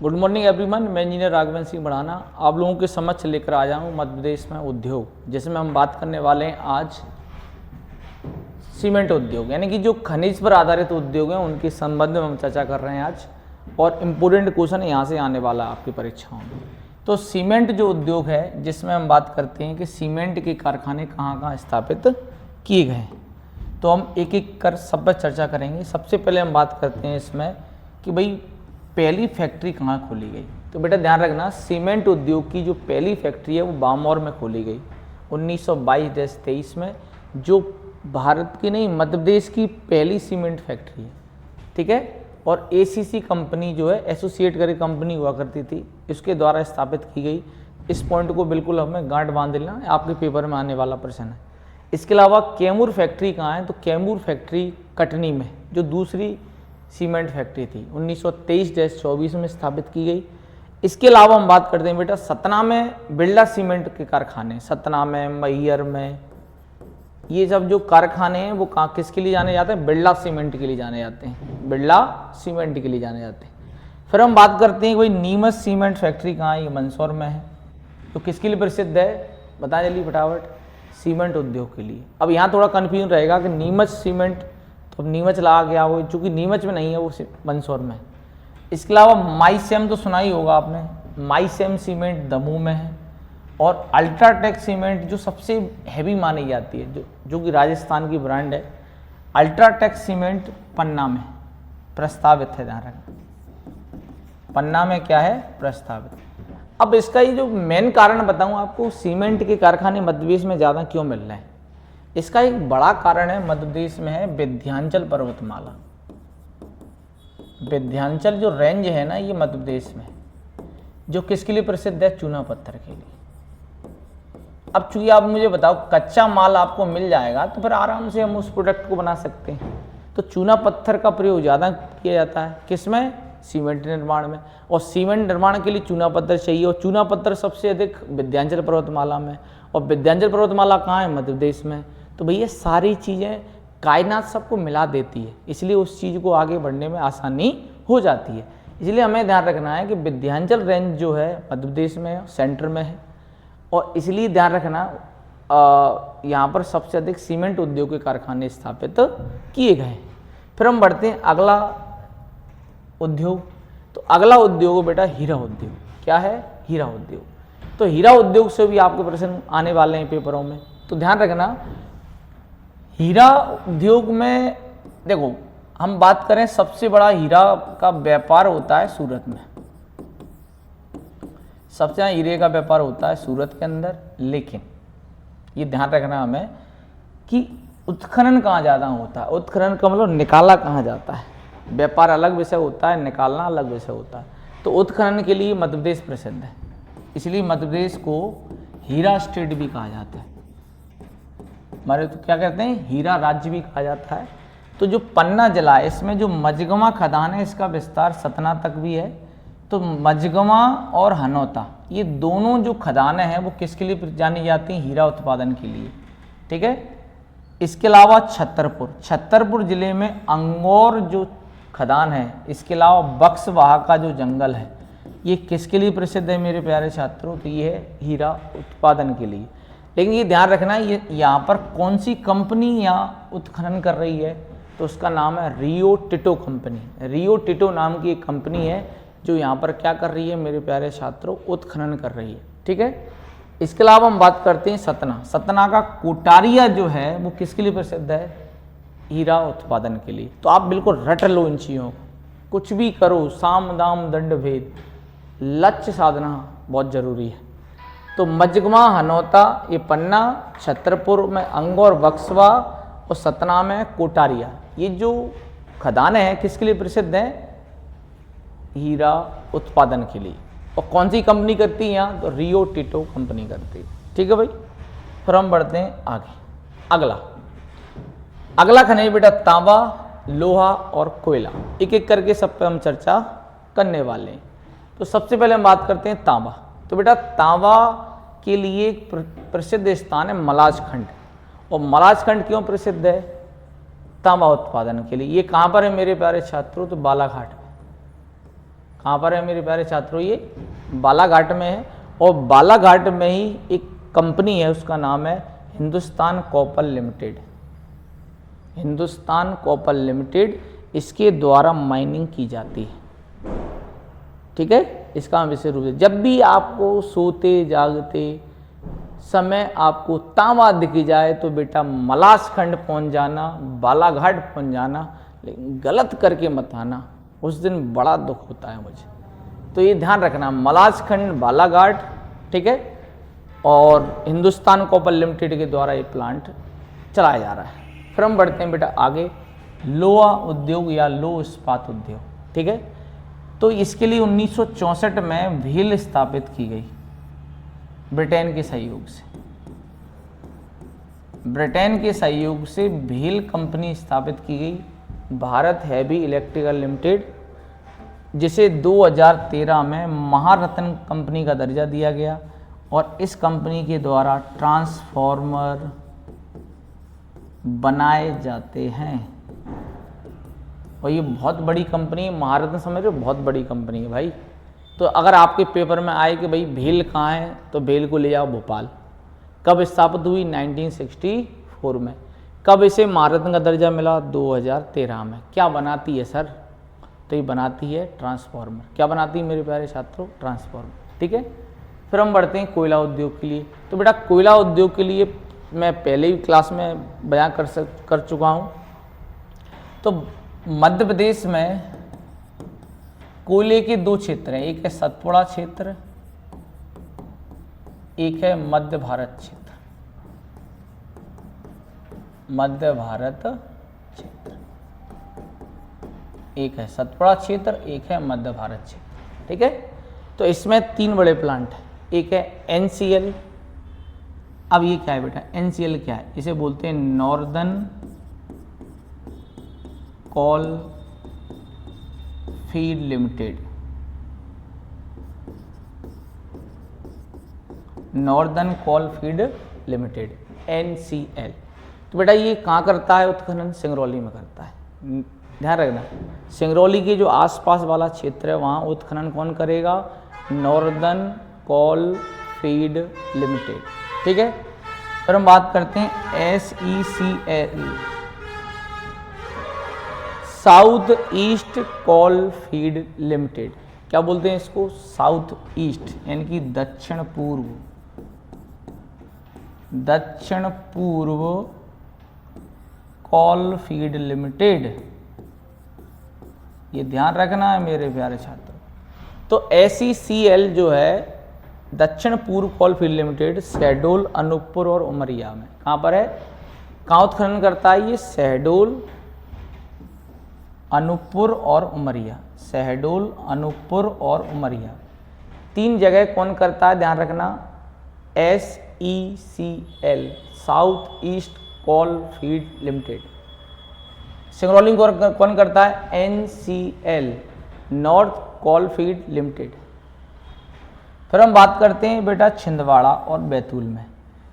Good morning everyone, मैं engineer Raghavan Singh बढ़ाना आप लोगों के समक्ष लेकर आया हूँ मध्य प्रदेश में उद्योग, जिसमें हम बात करने वाले हैं आज सीमेंट उद्योग, यानी कि जो खनिज पर आधारित उद्योग हैं उनके संबंध में हम चर्चा कर रहे हैं आज। और इम्पोर्टेंट क्वेश्चन यहाँ से आने वाला है आपकी परीक्षाओं में। तो सीमेंट जो उद्योग है जिसमें हम बात करते हैं कि सीमेंट के कारखाने कहाँ कहाँ स्थापित किए गए हैं, तो हम एक एक कर सब पर चर्चा करेंगे। सबसे पहले हम बात करते हैं इसमें कि भाई पहली फैक्ट्री कहाँ खोली गई। तो बेटा ध्यान रखना, सीमेंट उद्योग की जो पहली फैक्ट्री है वो बामौर में खोली गई 1922-23 में, जो भारत की नहीं मध्य प्रदेश की पहली सीमेंट फैक्ट्री है, ठीक है। और एसीसी कंपनी जो है एसोसिएट करके कंपनी हुआ करती थी, इसके द्वारा स्थापित की गई। इस पॉइंट को बिल्कुल हमें गांठ बांध लेना, आपके पेपर में आने वाला प्रश्न है। इसके अलावा कैमूर फैक्ट्री कहाँ है, तो कैमूर फैक्ट्री कटनी में, जो दूसरी सीमेंट फैक्ट्री थी 1923-24 में स्थापित की गई। इसके अलावा हम बात करते हैं बेटा सतना में बिरला सीमेंट के कारखाने, सतना में, मैहर में, ये सब जो कारखाने हैं वो कहाँ किसके लिए जाने जाते हैं, बिरला सीमेंट के लिए जाने जाते हैं, बिरला सीमेंट के लिए जाने जाते हैं। फिर हम बात करते हैं कोई नीमच सीमेंट फैक्ट्री कहाँ है, ये मंदसौर में है। तो किसके लिए प्रसिद्ध है, बता जल्दी फटाफट, सीमेंट उद्योग के लिए। अब यहाँ थोड़ा कन्फ्यूजन रहेगा कि नीमच सीमेंट, तो अब नीमच लगा गया हो, चूँकि नीमच में नहीं है, वो मंदसौर में है। इसके अलावा माइसेम तो सुना ही होगा आपने, माइसेम सीमेंट दमू में है। और अल्ट्राटेक सीमेंट जो सबसे हैवी मानी जाती है, जो कि राजस्थान की ब्रांड है, अल्ट्राटेक सीमेंट पन्ना में प्रस्तावित है। ध्यान रखना, पन्ना में क्या है, प्रस्तावित। अब इसका ये जो मेन कारण बताऊं आपको, सीमेंट के कारखाने मध्य प्रदेश में ज़्यादा क्यों मिल रहे हैं, इसका एक बड़ा कारण है मध्य प्रदेश में है विंध्याचल पर्वतमाला। विंध्याचल जो रेंज है ना, ये मध्य प्रदेश में, जो किसके लिए प्रसिद्ध है, चूना पत्थर के लिए। अब चूंकि आप मुझे बताओ कच्चा माल आपको मिल जाएगा तो फिर आराम से हम उस प्रोडक्ट को बना सकते हैं। तो चूना पत्थर का प्रयोग ज़्यादा किया जाता है किसमें, सीमेंट निर्माण में। और सीमेंट निर्माण के लिए चूना पत्थर चाहिए, और चूना पत्थर सबसे अधिक विंध्याचल पर्वतमाला में, और विंध्याचल पर्वतमाला कहाँ है, मध्य प्रदेश में। तो भैया सारी चीज़ें कायनात सबको मिला देती है, इसलिए उस चीज़ को आगे बढ़ने में आसानी हो जाती है। इसलिए हमें ध्यान रखना है कि विंध्याचल रेंज जो है मध्य प्रदेश में सेंटर में है, और इसलिए ध्यान रखना यहाँ पर सबसे अधिक सीमेंट उद्योग के कारखाने स्थापित किए गए। फिर हम बढ़ते हैं अगला उद्योग। तो अगला उद्योग बेटा हीरा उद्योग। क्या है, हीरा उद्योग। तो हीरा उद्योग से भी आपके प्रश्न आने वाले हैं पेपरों में। तो ध्यान रखना, हीरा उद्योग में देखो हम बात करें, सबसे बड़ा हीरा का व्यापार होता है सूरत में, सबसे ज़्यादा हीरे का व्यापार होता है सूरत के अंदर। लेकिन ये ध्यान रखना हमें कि उत्खनन कहाँ ज़्यादा होता है, उत्खनन का मतलब निकाला कहाँ जाता है। व्यापार अलग विषय होता है, निकालना अलग विषय होता है। तो उत्खनन के लिए मध्य प्रदेश प्रसिद्ध है, इसलिए मध्य प्रदेश को हीरा स्टेट भी कहा जाता है, हमारे तो क्या कहते हैं, हीरा राज्य भी कहा जाता है। तो जो पन्ना जिला है, इसमें जो मझगवां खदान है, इसका विस्तार सतना तक भी है। तो मझगवां और हनौता, ये दोनों जो खदानें हैं वो किसके लिए जानी जाती हैं, हीरा उत्पादन के लिए, ठीक है। इसके अलावा छतरपुर जिले में अंगौर जो खदान है, इसके अलावा बक्सवाहा का जो जंगल है, ये किसके लिए प्रसिद्ध है मेरे प्यारे छात्रों, तो ये है हीरा उत्पादन के लिए। लेकिन ये ध्यान रखना, ये यहाँ पर कौन सी कंपनी यहाँ उत्खनन कर रही है, तो उसका नाम है रियो टिटो कंपनी। रियो टिटो नाम की एक कंपनी है जो यहाँ पर क्या कर रही है मेरे प्यारे छात्रों, उत्खनन कर रही है, ठीक है। इसके अलावा हम बात करते हैं सतना का कोटारिया जो है वो किसके लिए प्रसिद्ध है, हीरा उत्पादन के लिए। तो आप बिल्कुल रट लो इन चीज़ों को, कुछ भी करो, साम दाम दंड भेद, लक्ष्य साधना बहुत जरूरी है। तो मझगवां हनौता ये पन्ना, छतरपुर में अंगौर बक्सवा, और सतना में कोटारिया, ये जो खदानें हैं किसके लिए प्रसिद्ध हैं, हीरा उत्पादन के लिए। और कौन सी कंपनी करती है यहाँ, तो रियो टिटो कंपनी करती है, ठीक है भाई। फिर हम बढ़ते हैं आगे। अगला खनिज बेटा तांबा, लोहा और कोयला, एक एक करके सब पे हम चर्चा करने वाले हैं। तो सबसे पहले हम बात करते हैं तांबा। तो बेटा तांबा के लिए एक प्रसिद्ध स्थान है मलाजखंड। और मलाजखंड क्यों प्रसिद्ध है, तांबा उत्पादन के लिए। ये कहाँ पर है मेरे प्यारे छात्रों, तो बालाघाट में। कहाँ पर है मेरे प्यारे छात्रों? ये बालाघाट में है। और बालाघाट में ही एक कंपनी है, उसका नाम है Hindustan copper limited. Hindustan copper limited, इसके द्वारा माइनिंग की जाती है। ठीक है, इसका विशेष रूप से जब भी आपको सोते जागते समय आपको तांबा दिख जाए तो बेटा मलासखंड पहुंच जाना, बालाघाट पहुंच जाना, लेकिन गलत करके मत आना, उस दिन बड़ा दुख होता है मुझे। तो ये ध्यान रखना, मलासखंड बालाघाट, ठीक है। और हिंदुस्तान कॉपर लिमिटेड के द्वारा ये प्लांट चलाया जा रहा है। फिर हम बढ़ते हैं बेटा आगे, लोहा उद्योग या लौह इस्पात उद्योग। ठीक है, तो इसके लिए 1964 में भेल स्थापित की गई ब्रिटेन के सहयोग से। ब्रिटेन के सहयोग से भेल कंपनी स्थापित की गई, भारत हैवी इलेक्ट्रिकल लिमिटेड, जिसे 2013 में महारत्न कंपनी का दर्जा दिया गया। और इस कंपनी के द्वारा ट्रांसफॉर्मर बनाए जाते हैं। और ये बहुत बड़ी कंपनी है, महारत्न समझ रहे हो, बहुत बड़ी कंपनी है भाई। तो अगर आपके पेपर में आए कि भाई भेल कहाँ है, तो भेल को ले जाओ भोपाल। कब स्थापित हुई? 1964 में। कब इसे महारत्न का दर्जा मिला? 2013 में। क्या बनाती है सर? तो ये बनाती है ट्रांसफार्मर। क्या बनाती है मेरे प्यारे छात्रों? ट्रांसफार्मर। ठीक है, फिर हम बढ़ते हैं कोयला उद्योग के लिए। तो बेटा कोयला उद्योग के लिए मैं पहले ही क्लास में बयां कर चुका हूँ। तो मध्य प्रदेश में कोयले के दो क्षेत्र हैं, एक है सतपुड़ा क्षेत्र, एक है मध्य भारत क्षेत्र। मध्य भारत क्षेत्र, एक है सतपुड़ा क्षेत्र, एक है मध्य भारत क्षेत्र। ठीक है, तो इसमें 3 बड़े प्लांट हैं। एक है NCL। अब ये क्या है बेटा? NCL क्या है? इसे बोलते हैं Northern Coal Field Limited. Northern Coal Field Limited, NCL। तो बेटा ये कहाँ करता है उत्खनन? सिंगरौली में करता है। ध्यान रखना, सिंगरौली के जो आसपास वाला क्षेत्र है वहाँ उत्खनन कौन करेगा? Northern Coal Field Limited. ठीक है, फिर हम बात करते हैं SECL, South East Coal Field Limited. क्या बोलते हैं इसको? साउथ ईस्ट, यानी कि दक्षिण पूर्व, दक्षिण पूर्व कोल फील्ड लिमिटेड। ये ध्यान रखना है मेरे प्यारे छात्रों। तो SECL जो है दक्षिण पूर्व Coal Field Limited, Shahdol, Anuppur और उमरिया में। कहाँ पर है? कहाँ उत्खनन करता है ये? शहडोल, अनूपपुर और उमरिया। शहडोल, अनूपपुर और उमरिया 3 जगह कौन करता है? ध्यान रखना, SECL, South East Coal Field Limited. Singrauli कौन करता है? NCL, North Coal Field Limited. फिर हम बात करते हैं बेटा छिंदवाड़ा और बैतूल में।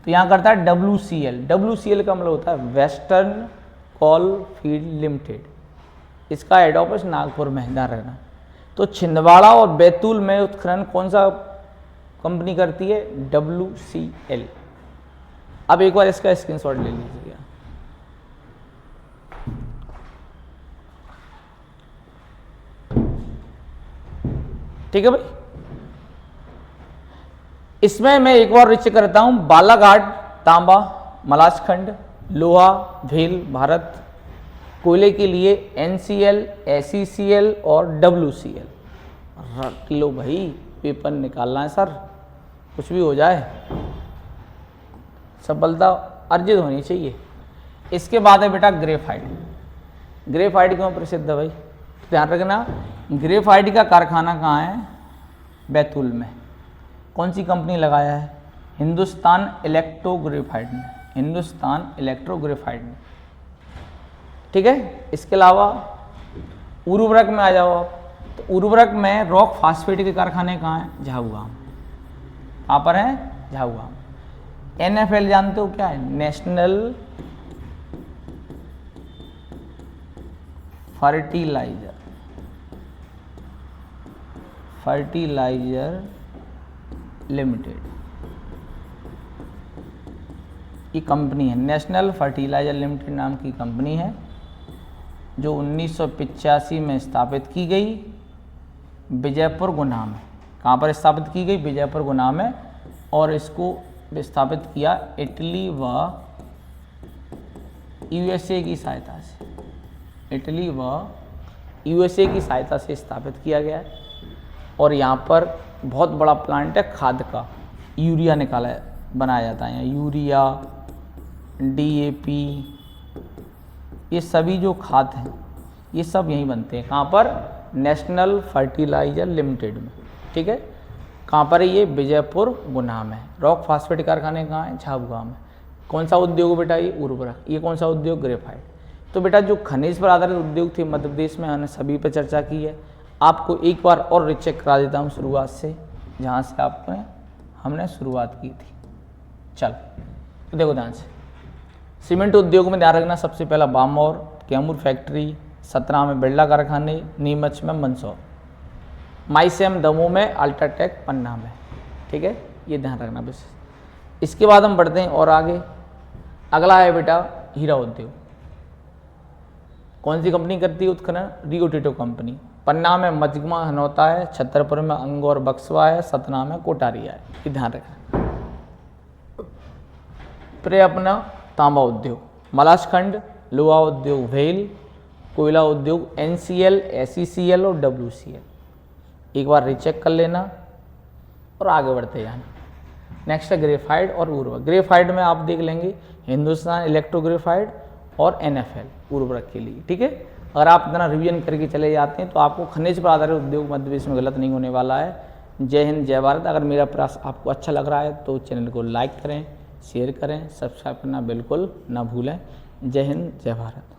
तो यहाँ करता है WCL। WCL का मतलब होता है वेस्टर्न कोल फील्ड लिमिटेड। इसका हेड ऑफिस नागपुर में, ध्यान रखना। तो छिंदवाड़ा और बैतूल में उत्खनन कौन सा कंपनी करती है? WCL। अब एक बार इसका स्क्रीनशॉट ले लीजिएगा। ठीक है भाई, इसमें मैं एक बार रिच करता हूं, बालाघाट, तांबा, मलासखंड, लोहा, भेल, भारत। कोयले के लिए NCL, SECL और WCL। रट लो भाई, पेपर निकालना है सर, कुछ भी हो जाए सफलता अर्जित होनी चाहिए। इसके बाद है बेटा ग्रेफाइट। ग्रेफाइट क्यों प्रसिद्ध है भाई? ध्यान रखना, ग्रेफाइट का कारखाना कहाँ है? बैतूल में। कौन सी कंपनी लगाया है? हिंदुस्तान इलेक्ट्रो ग्रेफाइट ने। हिंदुस्तान इलेक्ट्रो ग्रेफाइट ने। ठीक है, इसके अलावा उर्वरक में आ जाओ आप। तो उर्वरक में रॉक फास्फेट के कारखाने कहाँ हैं? झाबुआ। कहाँ पर है? झाबुआ। NFL जानते हो क्या है? नेशनल फर्टिलाइजर फर्टिलाइजर लिमिटेड, ये कंपनी है, नेशनल फर्टिलाइजर लिमिटेड नाम की कंपनी है, जो 1985 में स्थापित की गई, विजयपुर गुना में। कहाँ पर स्थापित की गई? विजयपुर गुना में। और इसको स्थापित किया इटली व यूएसए की सहायता से, इटली व यूएसए की सहायता से स्थापित किया गया है। और यहाँ पर बहुत बड़ा प्लांट है खाद का, यूरिया बनाया जाता है यहाँ, यूरिया, डीएपी, ये सभी जो खाद हैं ये सब यहीं बनते हैं। कहाँ पर? नेशनल फर्टिलाइजर लिमिटेड में। ठीक है, कहाँ पर है ये? विजयपुर गुना में। रॉक फास्फेट कारखाने कहाँ हैं? झाबुआ में। कौन सा उद्योग बेटा? ये उर्वरक। ये कौन सा उद्योग? ग्रेफाइट। तो बेटा जो खनिज पर आधारित उद्योग थे मध्य प्रदेश में, हमने सभी पर चर्चा की है। आपको एक बार और रिचेक करा देता हूँ शुरुआत से, जहाँ से हमने शुरुआत की थी। चल तो देखो ध्यान से, सीमेंट उद्योग में ध्यान रखना, सबसे पहला बामौर, कैमूर फैक्ट्री, सतना में बिरला कारखाने, नीमच में मंदसौर, माइसेम दमोह में, अल्ट्राटेक पन्ना में। ठीक है, ये ध्यान रखना बस। इसके बाद हम बढ़ते हैं और आगे। अगला है बेटा हीरा उद्योग। कौन सी कंपनी करती है उत्खनन? Rio Tinto company. पन्ना में मजमा हनौता है, छतरपुर में अंगौर बक्सवा है, सतना में कोटारिया है, ये ध्यान रखना। फिर अपना तांबा उद्योग, मलाशखंड, लोहा उद्योग भेल, कोयला उद्योग NCL, SECL और WCL। एक बार रिचेक कर लेना और आगे बढ़ते जाना। नेक्स्ट है ग्रेफाइट और उर्वरक। ग्रेफाइट में आप देख लेंगे हिंदुस्तान इलेक्ट्रोग्रेफाइट और NFL उर्वरक के लिए। ठीक है, अगर आप इतना रिवीजन करके चले जाते हैं तो आपको खनिज पर आधारित उद्योग मध्य प्रदेश में गलत नहीं होने वाला है। जय हिंद, जय भारत। अगर मेरा प्रयास आपको अच्छा लग रहा है तो चैनल को लाइक करें, शेयर करें, सब्सक्राइब करना बिल्कुल ना भूलें। जय हिंद, जय भारत।